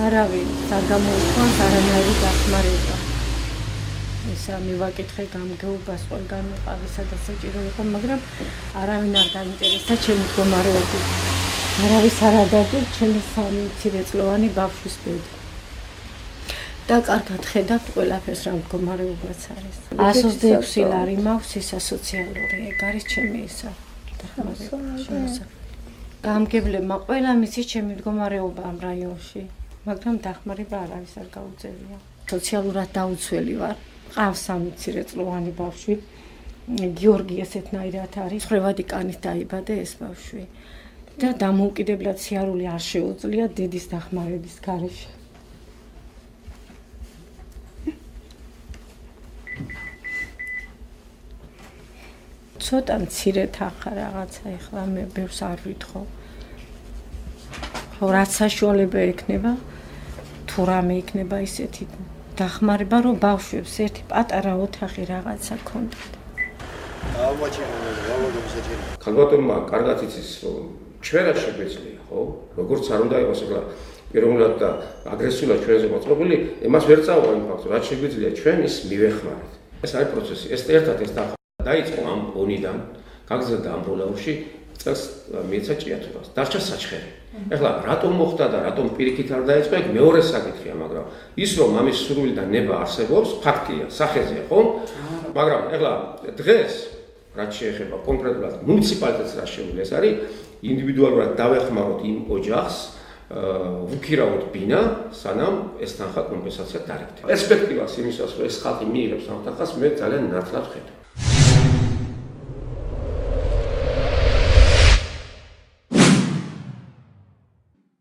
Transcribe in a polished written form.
არავის არ გამოიყვანს არანაირი დახმარება. ისა მივაკითხე გამგეობას ყველგან მიყავისა და საჭირო იყო, მაგრამ არავინ არ დაინტერესდა ჩემი მდგომარეობით. არავის არ ადარდებს ჩემი 3 მცირეწლოვანი ბავშვის ბედი. და კარგად ხედავთ ყველაფერს რა მდგომარეობაც არის. 126 ლარი მაქვს ისა სოციალური, ეგ არის ჩემი ისა დახმარება. გამგებლებმა ყველა მისის ჩემი მდგომარეობა ამ რაიონში, მაგრამ დახმარება არავის არ გაუწევია. სოციალურად დაუცველი ვარ. ყავს 3 მცირეწლოვანი ბავშვი. გიორგი ესეთნაირად არის. ხრევადი კანით დაიბადა ეს ბავშვი. და დამოუკიდებლად სიარული არ შეუძლია დედის დახმარების გარეშე. ცოტა მცირე თანხა რაღაცა ეხლა მე ბევრს არ ვითხოვ. ხო რაც საშუალება ექნება, თუ რამე იქნება ისეთი დახმარება, რომ ბავშვებს ერთი პატარა ოთახი რაღაცა ქონდათ. ქალბატონმა კარგად იცის, რომ ჩვენ რა შეგვეძლია, ხო? როგორც არ უნდა იყოს ეხლა პიროვნულად და აგრესიულად ჩვენზე მოწყობილი, იმას ვერ წავა იმ ფაქტს, რაც შეგვიძლია ჩვენ ის მივეხმაროთ. ეს არის პროცესი. ეს ერთად ეს დაიწყო ამ ონიდან, გაგზავნა ამ ბოლოში, წელს მიეცა ჭიათურას. დარჩა საჩხერი. ეხლა რატომ მოხდა და რატომ პირიქით არ დაიწყო, ეგ მეორე საკითხია, მაგრამ ის რომ ამის სურვილი და ნება არსებობს, ფაქტია, სახეზეა, ხო? მაგრამ ეხლა დღეს რაც შეეხება კონკრეტულად მუნიციპალიტეტს რა შეუძლია, ეს არის ინდივიდუალურად დავეხმაროთ იმ ოჯახს, ვუქირავოთ ბინა, სანამ ეს თანხა კომპენსაცია დარიგდება. პერსპექტივას იმისას, რომ ეს ხალხი მიიღებს ამ თანხას, მე ძალიან ნათლად ხედავ.